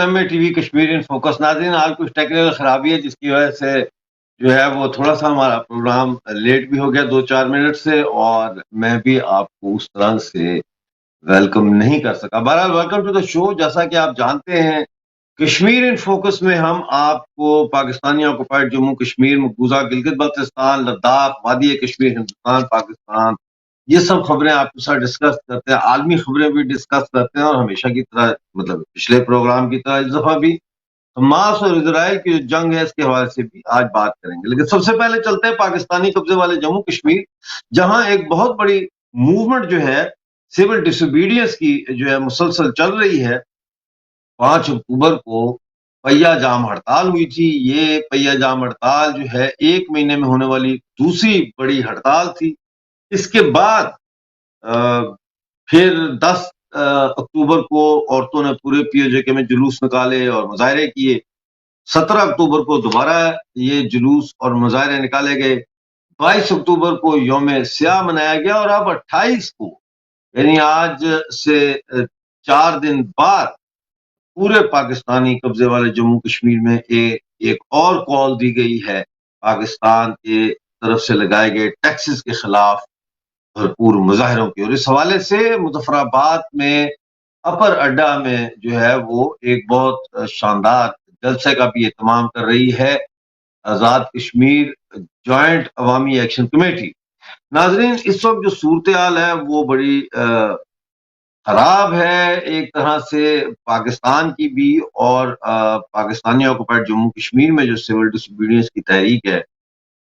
TV Kashmir in focus. नाज़रीन, आज कुछ टेक्निकल खराबी है जिसकी वजह से जो है वो थोड़ा सा हमारा प्रोग्राम लेट भी हो गया 2-4 मिनट से, और मैं भी आपको उस तरह से वेलकम नहीं कर सका। बहरहाल, वेलकम टू द शो। जैसा कि आप जानते हैं, कश्मीर इन फोकस में हम आपको पाकिस्तानी ऑक्युपाइड जम्मू कश्मीर, मकबूजा गिलगित बल्तिस्तान, लद्दाख, वादी कश्मीर, हिंदुस्तान, पाकिस्तान, ये सब खबरें आपके साथ डिस्कस करते हैं। आलमी खबरें भी डिस्कस करते हैं, और हमेशा की तरह, मतलब पिछले प्रोग्राम की तरह इस दफा भी हमास और इजराइल की जो जंग है इसके हवाले से भी आज बात करेंगे। लेकिन सबसे पहले चलते हैं पाकिस्तानी कब्जे वाले जम्मू कश्मीर, जहां एक बहुत बड़ी मूवमेंट जो है सिविल डिसोबीडियंस की जो है मुसलसल चल रही है। 5 अक्टूबर को पहिया जाम हड़ताल हुई थी। ये पहिया जाम हड़ताल जो है 1 महीने में होने वाली दूसरी बड़ी हड़ताल थी। इसके बाद फिर 10 अक्टूबर को औरतों ने पूरे पीओजेके में जुलूस निकाले और मुजाहरे किए। 17 अक्टूबर को दोबारा ये जुलूस और मुजाहरे निकाले गए। 22 अक्टूबर को यौम स्याह मनाया गया, और अब 28 को, यानी आज से 4 दिन बाद, पूरे पाकिस्तानी कब्जे वाले जम्मू कश्मीर में एक और कॉल दी गई है पाकिस्तान के तरफ से लगाए गए टैक्सेस के खिलाफ भरपूर मुजाहरों की। और इस हवाले से मुजफ्फराबाद में अपर अड्डा में जो है वो एक बहुत शानदार जलसे का भी एहतमाम कर रही है आज़ाद कश्मीर जॉइंट अवामी एक्शन कमेटी। नाजरीन, इस वक्त जो सूरत हाल है वो बड़ी खराब है एक तरह से पाकिस्तान की भी, और पाकिस्तानी ऑक्युपाइड जम्मू कश्मीर में जो सिविल डिसोबीडियंस की तहरीक है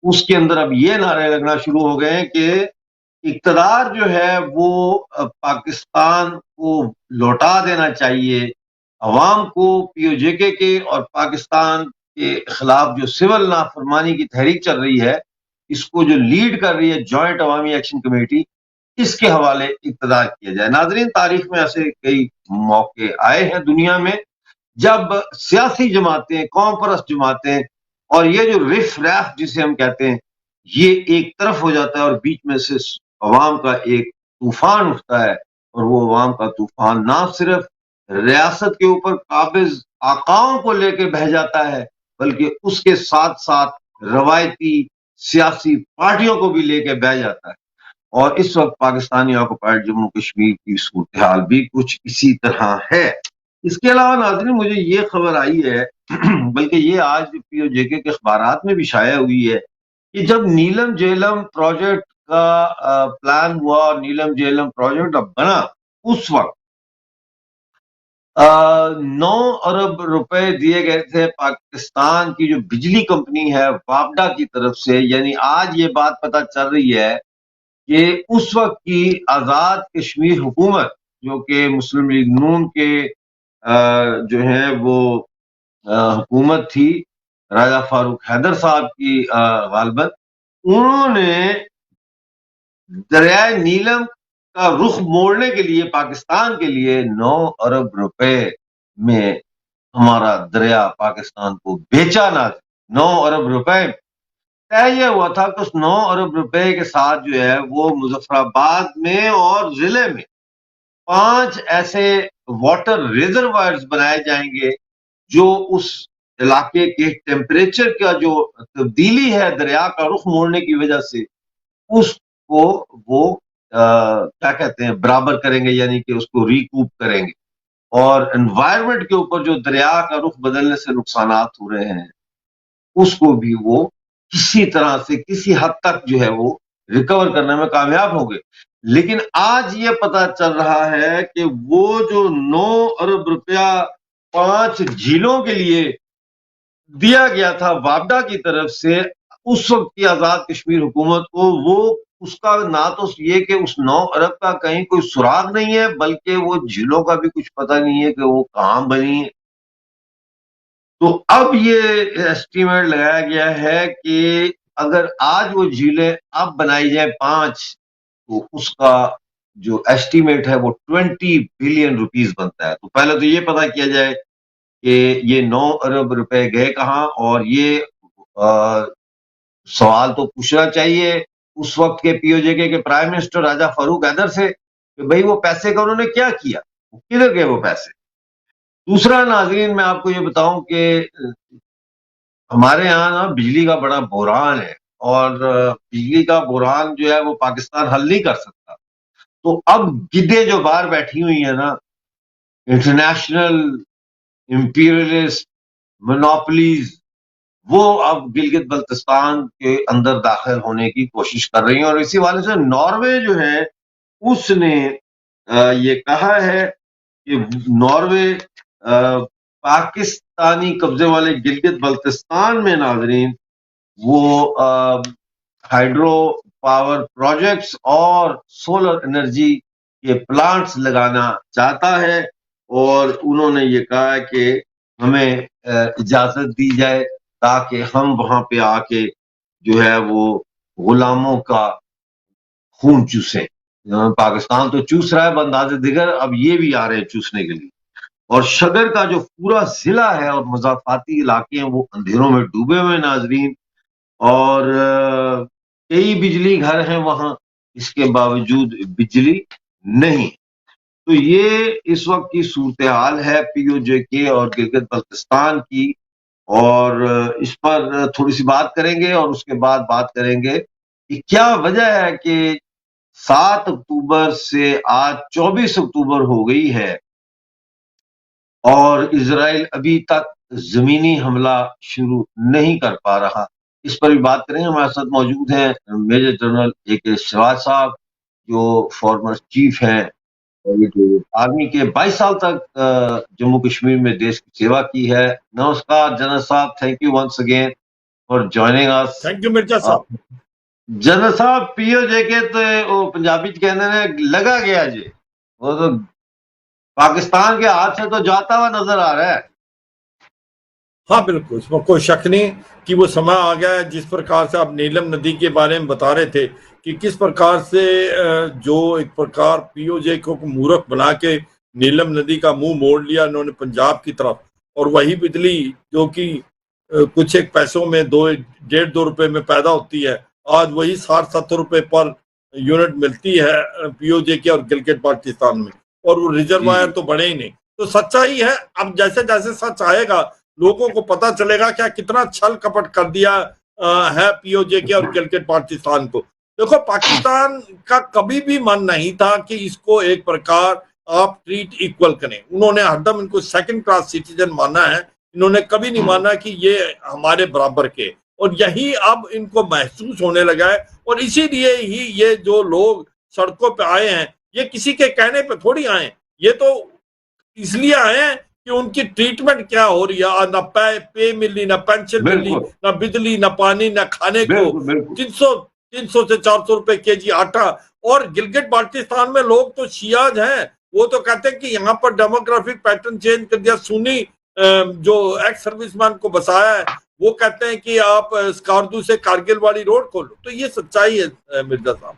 उसके अंदर अब ये नारे लगना शुरू हो गए हैं कि इक़्तिदार जो है वो पाकिस्तान को लौटा देना चाहिए। अवाम को पीओजेके के और पाकिस्तान के खिलाफ जो सिविल नाफरमानी की तहरीक चल रही है, इसको जो लीड कर रही है जॉइंट अवामी एक्शन कमेटी, इसके हवाले इक़्तिदार किया जाए। नाजरीन, तारीख में ऐसे कई मौके आए हैं दुनिया में जब सियासी जमातें, कौम परस्त जमातें, और ये जो रिफ रैफ जिसे हम कहते हैं, ये एक तरफ हो जाता है और बीच में से अवाम का एक तूफान उठता है। और वो अवाम का तूफान ना सिर्फ रियासत के ऊपर काबिज आकाओं को लेकर बह जाता है, बल्कि उसके साथ साथ रवायती सियासी पार्टियों को भी लेकर बह जाता है। और इस वक्त पाकिस्तानी ऑक्युपाइड जम्मू कश्मीर की सूरत हाल भी कुछ इसी तरह है। इसके अलावा नाज़रीन, मुझे ये खबर आई है बल्कि ये आज पीओजेके के अखबारात में भी शाया हुई है कि जब नीलम झेलम प्रोजेक्ट का प्लान हुआ और नीलम झेलम प्रोजेक्ट अब बना, उस वक्त 9 अरब रुपए दिए गए थे पाकिस्तान की जो बिजली कंपनी है वापडा की तरफ से। यानी आज ये बात पता चल रही है कि उस वक्त की आज़ाद कश्मीर हुकूमत, जो कि मुस्लिम लीग नून के जो है वो हुकूमत थी, राजा फारूक हैदर साहब की गालबन, उन्होंने दरियाए नीलम का रुख मोड़ने के लिए पाकिस्तान के लिए 9 अरब रुपए में हमारा दरिया पाकिस्तान को बेचा। ना 9 अरब रुपए तय यह हुआ था कि उस 9 अरब रुपए के साथ जो है वो मुजफ्फराबाद में और जिले में 5 ऐसे वाटर रिजर्वायर्स बनाए जाएंगे जो उस इलाके के टेम्परेचर का जो तब्दीली है दरिया का रुख मोड़ने की वजह से, उसको वो क्या कहते हैं, बराबर करेंगे, यानी कि उसको रिकूप करेंगे। और एनवायरमेंट के ऊपर जो दरिया का रुख बदलने से नुकसानात हो रहे हैं उसको भी वो किसी तरह से किसी हद तक जो है वो रिकवर करने में कामयाब हो गए। लेकिन आज ये पता चल रहा है कि वो जो 9 अरब रुपया 5 झीलों के लिए दिया गया था वापडा की तरफ से उस वक्त की आजाद कश्मीर हुकूमत को, वो उसका ना तो ये कि उस 9 अरब का कहीं कोई सुराग नहीं है, बल्कि वो झीलों का भी कुछ पता नहीं है कि वो कहां बनी है। तो अब ये एस्टीमेट लगाया गया है कि अगर आज वो झीलें अब बनाई जाए 5, तो उसका जो एस्टीमेट है वो 20 बिलियन रुपीस बनता है। तो पहले तो ये पता किया जाए कि ये 9 अरब रुपए गए कहाँ, और ये सवाल तो पूछना चाहिए उस वक्त के पीओजेके के प्राइम मिनिस्टर राजा फारूक हैदर से कि भाई वो पैसे का उन्होंने क्या किया, किधर गए वो पैसे। दूसरा नाज़रीन, मैं आपको ये बताऊं कि हमारे यहाँ ना बिजली का बड़ा बुहरान है, और बिजली का बुहरान जो है वो पाकिस्तान हल नहीं कर सकता। तो अब गिद्धे जो बाहर बैठी हुई है ना, इंटरनेशनल इंपीरियलिस्ट मोनोपलीज, वो अब गिलगित बल्तिस्तान के अंदर दाखिल होने की कोशिश कर रही हैं। और इसी वाले से नॉर्वे जो है उसने ये कहा है कि नॉर्वे पाकिस्तानी कब्जे वाले गिलगित बल्तिस्तान में नाजरीन वो हाइड्रो पावर प्रोजेक्ट्स और सोलर एनर्जी के प्लांट्स लगाना चाहता है। और उन्होंने ये कहा है कि हमें इजाजत दी जाए ताकि हम वहां पे आके जो है वो गुलामों का खून चूसें। पाकिस्तान तो चूस रहा है बंदाजे दिगर, अब ये भी आ रहे हैं चूसने के लिए। और शगर का जो पूरा जिला है और मजाफाती इलाके हैं वो अंधेरों में डूबे हुए नाजरीन। और कई बिजली घर हैं वहां, इसके बावजूद बिजली नहीं। तो ये इस वक्त की सूरत हाल है पीओजे और गिलगित बल्तिस्तान की। और इस पर थोड़ी सी बात करेंगे और उसके बाद बात करेंगे कि क्या वजह है कि 7 अक्टूबर से आज 24 अक्टूबर हो गई है और इजराइल अभी तक जमीनी हमला शुरू नहीं कर पा रहा। इस पर भी बात करेंगे। हमारे साथ मौजूद हैं मेजर जनरल AK सिराज साहब, जो फॉर्मर चीफ हैं और ये जो आर्मी के 22 साल तक जम्मू कश्मीर में देश की सेवा की है। नमस्कार जनरल साहब, thank you once again for joining us. Thank you Mirza साहब। जनरल साहब, पीओजे के तो वो पंजाबी कहने ने लगा गया जी, वो तो पाकिस्तान के हाथ से तो जाता हुआ नजर आ रहा है। हाँ बिल्कुल, इसमें कोई शक नहीं कि वो समय आ गया है। जिस प्रकार से आप नीलम नदी के बारे में बता रहे थे कि किस प्रकार से जो एक प्रकार पीओजे को मूर्ख बना के नीलम नदी का मुंह मोड़ लिया इन्होंने पंजाब की तरफ, और वही बिजली जो कि कुछ एक पैसों में 2.5-2 रुपए में पैदा होती है, आज वही 60-70 रुपए पर यूनिट मिलती है पीओजे के और गिलगित बाल्टिस्तान में, और वो रिजर्वायर तो बने ही नहीं। तो सच्चाई है, अब जैसे जैसे सच आएगा लोगों को पता चलेगा क्या कितना छल कपट कर दिया है पीओजे के और गिलगित बाल्टिस्तान को। देखो, पाकिस्तान का कभी भी मन नहीं था कि इसको एक प्रकार आप ट्रीट इक्वल करें। उन्होंने हरदम इनको सेकंड क्लास सिटीजन माना है, इन्होंने कभी नहीं माना कि ये हमारे बराबर के, और यही अब इनको महसूस होने लगा है। और इसीलिए ही ये जो लोग सड़कों पे आए हैं, ये किसी के कहने पे थोड़ी आए, ये तो इसलिए आए हैं कि उनकी ट्रीटमेंट क्या हो रही है। ना पे मिली, ना पेंशन मिली, ना बिजली, ना पानी, ना खाने को। 300 से 400 रुपए केजी आटा। और गिलगित बाल्टिस्तान में लोग तो शियाज हैं, वो तो कहते हैं कि यहाँ पर डेमोग्राफिक पैटर्न चेंज कर दिया। सुन्नी जो एक्स सर्विसमैन को बसाया है, वो कहते हैं कि आप स्कार्दू से कारगिल वाली रोड खोलो। तो ये सच्चाई है मिर्जा साहब।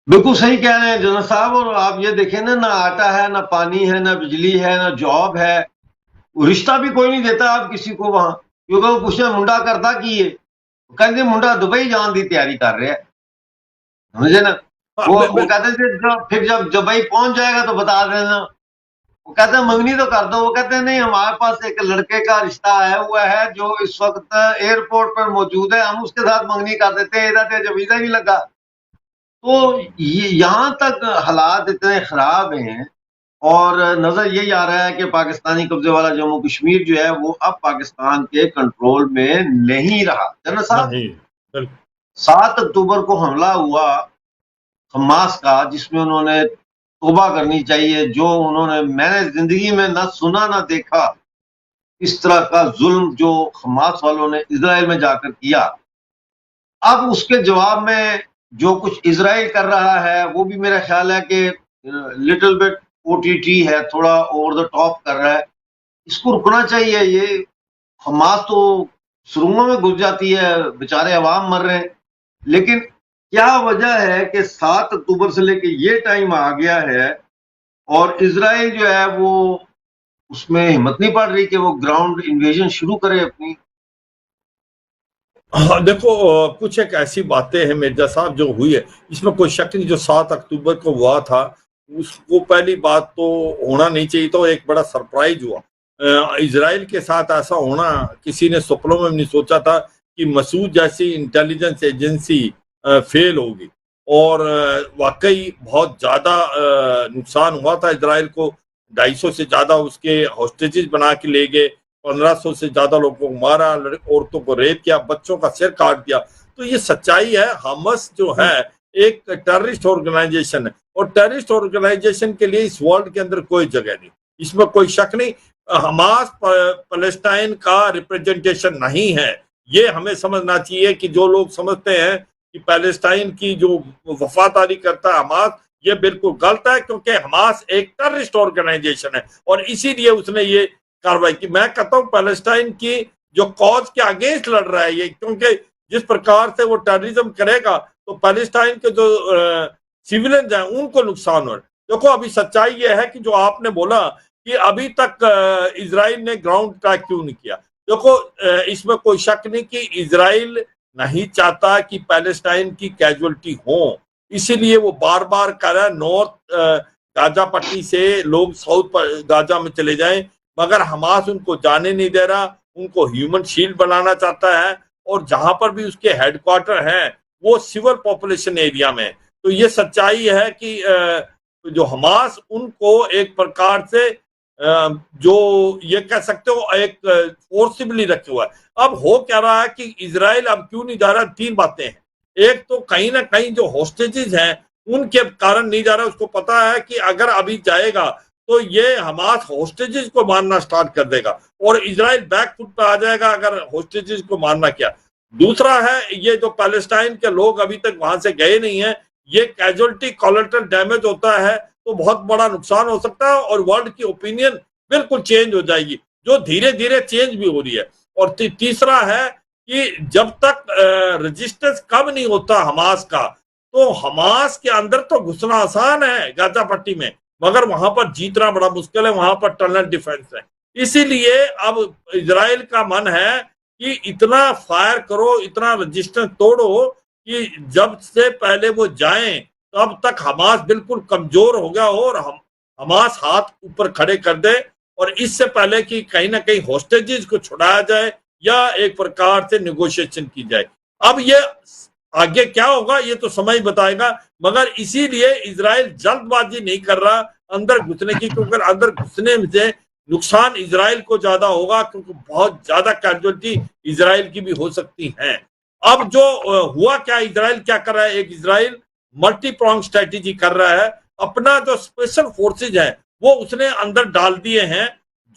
बिल्कुल सही कह रहे हैं जनरल साहब। और आप ये देखें ना आटा है, ना पानी है, ना बिजली है, ना जॉब है। रिश्ता भी कोई नहीं देता आप किसी को वहां, क्योंकि वो पूछे मुंडा करता की है, कहते मुंडा दुबई जान की तैयारी कर रहा है, समझे ना। वो कहते थे फिर जब दुबई पहुंच जाएगा तो बता देना। वो कहते हैं मंगनी तो कर दो। वो कहते हैं नहीं, हमारे पास एक लड़के का रिश्ता आया हुआ है जो इस वक्त एयरपोर्ट पर मौजूद है, हम उसके साथ मंगनी कर देते हैं, इधर जब वीजा नहीं लगा। तो यहां तक हालात इतने खराब हैं। और नजर यही आ रहा है कि पाकिस्तानी कब्जे वाला जम्मू कश्मीर जो है वो अब पाकिस्तान के कंट्रोल में नहीं रहा। जनरल साहब, 7 अक्टूबर को हमला हुआ हमास का, जिसमें उन्होंने तौबा करनी चाहिए। जो मैंने जिंदगी में ना सुना ना देखा इस तरह का जुल्म जो हमास वालों ने इजराइल में जाकर किया। अब उसके जवाब में जो कुछ इजराइल कर रहा है वो भी मेरा ख्याल है कि लिटिल बिट ओटीटी है, थोड़ा ओवर द टॉप कर रहा है। इसको रुकना चाहिए। ये हमास तो सुरंगों में घुस जाती है, बेचारे अवाम मर रहे हैं। लेकिन क्या वजह है कि 7 अक्टूबर से लेके ये टाइम आ गया है और इजराइल जो है वो उसमें हिम्मत नहीं पड़ रही कि वो ग्राउंड इन्वेजन शुरू करे अपनी। हाँ देखो, कुछ एक ऐसी बातें हैं मिर्जा साहब जो हुई है, इसमें कोई शक नहीं। जो 7 अक्टूबर को हुआ था उसको पहली बात तो होना नहीं चाहिए, तो एक बड़ा सरप्राइज हुआ। इजराइल के साथ ऐसा होना किसी ने सपनों में नहीं सोचा था कि मसूद जैसी इंटेलिजेंस एजेंसी फेल होगी। और वाकई बहुत ज्यादा नुकसान हुआ था इजराइल को। 250 से ज्यादा उसके हॉस्टेजेस बना के ले गए, 1500 से ज्यादा लोगों को मारा, औरतों को रेप किया, बच्चों का सिर काट दिया। तो ये सच्चाई है। हमास जो है एक टेररिस्ट ऑर्गेनाइजेशन है, और टेररिस्ट ऑर्गेनाइजेशन के लिए इस वर्ल्ड के अंदर कोई जगह नहीं, इसमें कोई शक नहीं। हमास पैलेस्टाइन का रिप्रेजेंटेशन नहीं है। ये हमें समझना चाहिए कि जो लोग समझते हैं कि पैलेस्टाइन की जो वफादारी करता है हमास, ये बिल्कुल गलत है, क्योंकि हमास एक टेररिस्ट ऑर्गेनाइजेशन है और इसीलिए उसने ये कार्रवाई की। मैं कहता हूं पैलेस्टाइन की जो कॉज के अगेंस्ट लड़ रहा है ये, क्योंकि जिस प्रकार से वो टेररिज्म करेगा तो पैलेस्टाइन के जो सिविलियंस हैं उनको नुकसान हो। देखो अभी सच्चाई ये है कि जो आपने बोला कि अभी तक इजराइल ने ग्राउंड अटैक क्यों नहीं किया। देखो इसमें कोई शक नहीं कि इजराइल नहीं चाहता कि पैलेस्टाइन की कैजुअलिटी हो, इसीलिए वो बार बार कह रहा है नॉर्थ गाजा पट्टी से लोग साउथ गाजा में चले जाएं, मगर हमास उनको जाने नहीं दे रहा, उनको ह्यूमन शील्ड बनाना चाहता है। और जहां पर भी उसके हेडक्वार्टर हैं वो सिविल पॉपुलेशन एरिया में। तो ये सच्चाई है कि जो हमास उनको एक प्रकार से जो ये कह सकते हो एक फोर्सिबली रखे हुआ है। अब हो क्या रहा है कि इजराइल अब क्यों नहीं जा रहा, तीन बातें हैं। एक तो कहीं ना कहीं जो हॉस्टेजेस हैं उनके कारण नहीं जा रहा, उसको पता है कि अगर अभी जाएगा तो ये हमास हॉस्टेजेस को मारना स्टार्ट कर देगा और इजराइल बैक फुट पे आ जाएगा अगर हॉस्टेजेस को मारना किया। दूसरा है ये जो पैलेस्टाइन के लोग अभी तक वहां से गए नहीं है, ये कैजुअलिटी कोलेटरल डैमेज होता है तो बहुत बड़ा नुकसान हो सकता है और वर्ल्ड की ओपिनियन बिल्कुल चेंज हो जाएगी, जो धीरे धीरे चेंज भी हो रही है। और तीसरा है कि जब तक रेजिस्टेंस कम नहीं होता हमास का, तो हमास के अंदर तो घुसना आसान है गाजा पट्टी में, मगर वहां पर जीतना बड़ा मुश्किल है, वहां पर टनल डिफेंस है। इसीलिए अब इजराइल का मन है कि इतना फायर करो, इतना रेजिस्टेंस तोड़ो कि जब से पहले वो जाएं तब तक हमास बिल्कुल कमजोर हो गया हो और हमास हाथ ऊपर खड़े कर दे, और इससे पहले कि कहीं ना कहीं हॉस्टेजेस को छुड़ाया जाए या एक प्रकार से निगोशिएशन की जाए। अब ये आगे क्या होगा ये तो समय बताएगा, मगर इसीलिए इजराइल जल्दबाजी नहीं कर रहा अंदर घुसने की, क्योंकि अंदर घुसने से नुकसान इजराइल को ज्यादा होगा, क्योंकि बहुत ज्यादा कैजुअलिटी इजराइल की भी हो सकती है। अब जो हुआ क्या, इजराइल क्या कर रहा है, एक इजराइल मल्टी प्रॉन्ग स्ट्रेटेजी कर रहा है। अपना जो स्पेशल फोर्सेज है वो उसने अंदर डाल दिए हैं,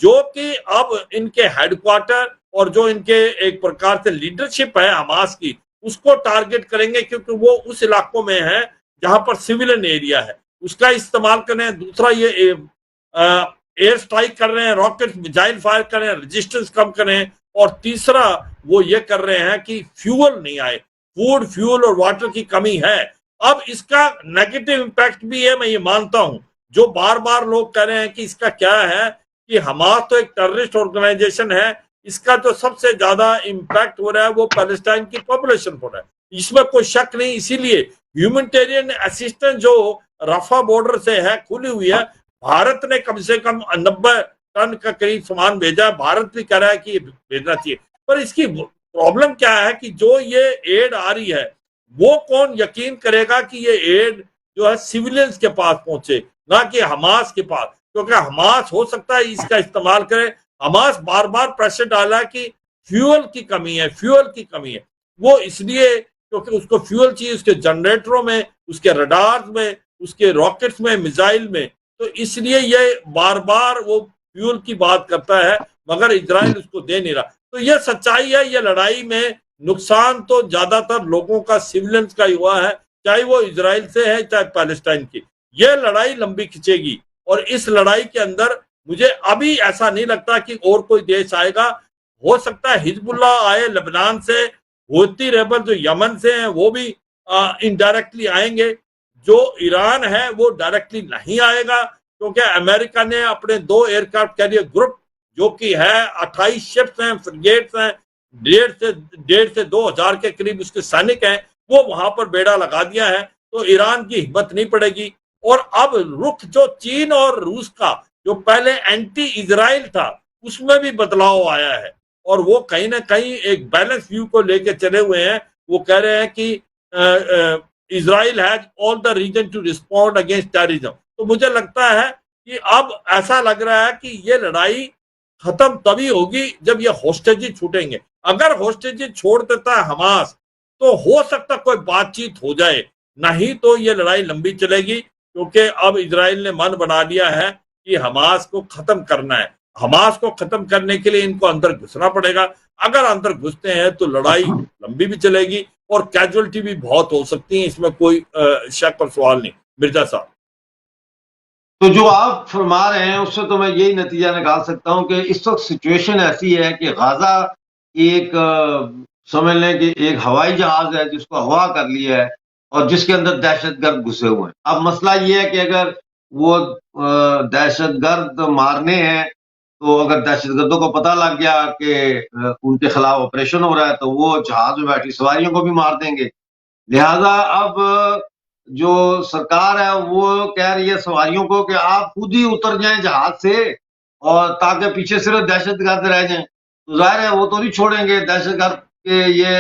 जो कि अब इनके हेडक्वार्टर और जो इनके एक प्रकार से लीडरशिप है हमास की उसको टारगेट करेंगे, क्योंकि वो उस इलाकों में है जहां पर सिविलियन एरिया है, उसका इस्तेमाल करें। दूसरा ये एयर स्ट्राइक कर रहे हैं, रॉकेट मिसाइल फायर कर रहे हैं, रेजिस्टेंस कम करें। और तीसरा वो ये कर रहे हैं कि फ्यूल नहीं आए, फूड फ्यूल और वाटर की कमी है। अब इसका नेगेटिव इम्पैक्ट भी है, मैं ये मानता हूं। जो बार बार लोग कह रहे हैं कि इसका क्या है कि हमास तो एक टेररिस्ट ऑर्गेनाइजेशन है, इसका जो सबसे ज्यादा इम्पैक्ट हो रहा है वो पैलेस्टाइन की पॉपुलेशन पर है, इसमें कोई शक नहीं। इसीलिए ह्यूमैनिटेरियन असिस्टेंस जो रफा बॉर्डर से है खुली हुई है, भारत ने कम से कम 90 टन का करीब सामान भेजा है, भारत भी कह रहा है कि भेजना चाहिए। पर इसकी प्रॉब्लम क्या है कि जो ये एड आ रही है वो कौन यकीन करेगा कि ये एड जो है सिविलियंस के पास पहुंचे, ना कि हमास के पास, क्योंकि हमास हो सकता है इसका इस्तेमाल करे। हमास बार बार प्रेशर डाला कि फ्यूल की कमी है, फ्यूल की कमी है। वो इसलिए क्योंकि उसको फ्यूल चाहिए उसके जनरेटरों में, उसके रडार्स में, उसके रॉकेट्स में, मिसाइल में, तो इसलिए ये बार बार वो फ्यूल की बात करता है, मगर इजराइल उसको दे नहीं रहा। तो ये सच्चाई है, ये लड़ाई में नुकसान तो ज्यादातर लोगों का सिविलियंस का ही हुआ है, चाहे वो इजराइल से है चाहे पैलेस्टाइन की। ये लड़ाई लंबी खिंचेगी और इस लड़ाई के अंदर मुझे अभी ऐसा नहीं लगता कि और कोई देश आएगा। हो सकता है हिजबुल्ला आए लेबनान से, हूती रेबल जो यमन से हैं वो भी इनडायरेक्टली आएंगे। जो ईरान है वो डायरेक्टली नहीं आएगा, क्योंकि अमेरिका ने अपने 2 एयरक्राफ्ट कैरियर ग्रुप जो कि है 28 शिप्स हैं, फ्रिगेट्स हैं, 1,500 से 2,000 के करीब उसके सैनिक हैं, वो वहां पर बेड़ा लगा दिया है। तो ईरान की हिम्मत नहीं पड़ेगी। और अब रुख जो चीन और रूस का जो पहले एंटी इजराइल था उसमें भी बदलाव आया है और वो कहीं ना कहीं एक बैलेंस व्यू को लेकर चले हुए हैं। वो कह रहे हैं कि Israel has all the reason to respond against terrorism. तो मुझे लगता है कि अब ऐसा लग रहा है कि ये लड़ाई खत्म तभी होगी जब ये होस्टेजेस छूटेंगे। अगर होस्टेजेस छोड़ देता है हमास तो हो सकता कोई बातचीत हो जाए, नहीं तो ये लड़ाई लंबी चलेगी क्योंकि अब इजराइल ने मन बना लिया है कि हमास को खत्म करना है। हमास को खत्म करने के लिए इनको अंदर घुसना पड़ेगा। अगर अंदर घुसते हैं तो लड़ाई लंबी भी चलेगी और कैजुअलिटी भी बहुत हो सकती है, इसमें कोई शक और सवाल नहीं। मिर्जा साहब, तो जो आप फरमा रहे हैं उससे तो मैं यही नतीजा निकाल सकता हूं कि इस वक्त सिचुएशन ऐसी है कि गाजा एक समझ लें कि एक हवाई जहाज है जिसको हवा कर लिया है और जिसके अंदर दहशतगर्द घुसे हुए हैं। अब मसला ये है कि अगर वो दहशतगर्द मारने हैं तो अगर दहशतगर्दों को पता लग गया कि उनके खिलाफ ऑपरेशन हो रहा है तो वो जहाज में बैठी सवारियों को भी मार देंगे। लिहाजा अब जो सरकार है वो कह रही है सवारियों को कि आप खुद ही उतर जाएं जहाज से और ताकि पीछे सिर्फ दहशतगर्द रह जाएं। तो जाहिर है वो तो नहीं छोड़ेंगे दहशतगर्द के ये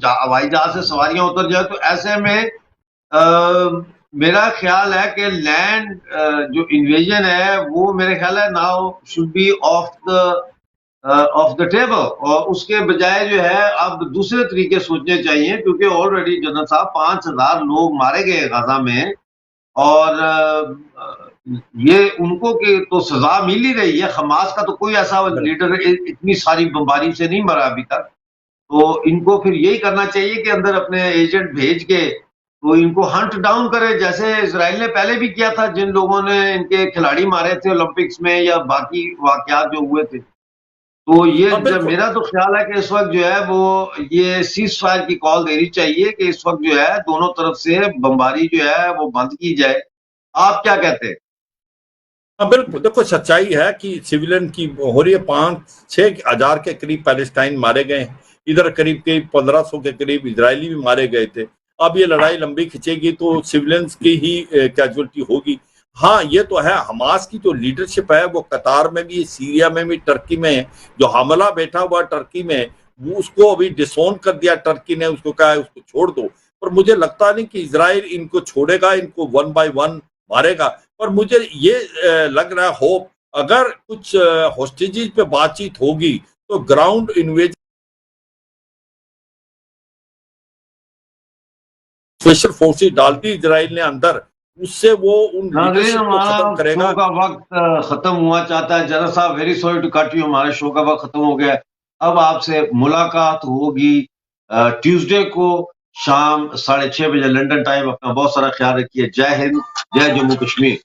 हवाई जहाज से सवारियां उतर जाए। तो ऐसे में मेरा ख्याल है कि लैंड जो इन्वेजन है वो मेरे ख्याल है now should be of the table और उसके बजाय जो है अब दूसरे तरीके सोचने चाहिए क्योंकि ऑलरेडी जनरल साहब 5,000 लोग मारे गए गाजा में और ये उनको की तो सजा मिल ही रही है। हमास का तो कोई ऐसा लीडर इतनी सारी बमबारी से नहीं मरा अभी तक। तो इनको फिर यही करना चाहिए कि अंदर अपने एजेंट भेज के तो इनको हंट डाउन करे जैसे इजराइल ने पहले भी किया था जिन लोगों ने इनके खिलाड़ी मारे थे ओलंपिक्स में या बाकी वाकयात जो हुए थे। तो ये मेरा तो ख्याल है कि इस वक्त जो है वो ये सीज फायर की कॉल देनी चाहिए कि इस वक्त जो है दोनों तरफ से बमबारी जो है वो बंद की जाए। आप क्या कहते हैं? हाँ बिल्कुल, देखो सच्चाई है कि सिविलियन की हो रही है। 5-6 हजार के करीब पैलेस्टाइन मारे गए हैं, इधर करीब 1500 के करीब इजरायली भी मारे गए थे। अब ये लड़ाई लंबी खिंचेगी तो सिविलियंस की ही कैजुअलिटी होगी। हाँ ये तो है, हमास की जो लीडरशिप है वो कतार में भी, सीरिया में भी, टर्की में है। जो हमला बैठा हुआ टर्की में वो उसको अभी डिसोन कर दिया टर्की ने, उसको कहा उसको छोड़ दो। पर मुझे लगता नहीं कि इजराइल इनको छोड़ेगा, इनको 1 by 1 मारेगा। पर मुझे ये लग रहा है होप अगर कुछ होस्टेजेस पे बातचीत होगी तो ग्राउंड इन्वेजन स्पेशल फोर्सेस डाल दी इजराइल ने अंदर, उससे वो उन लीडरशिप को खत्म करेगा। शो का वक्त खत्म हुआ चाहता है जनरल साहब, very sorry to cut you, हमारे शो का वक्त खत्म हो गया। अब आपसे मुलाकात होगी ट्यूसडे को शाम 6:30 बजे लंदन टाइम। अपना बहुत सारा ख्याल रखिए। जय हिंद, जय जम्मू कश्मीर।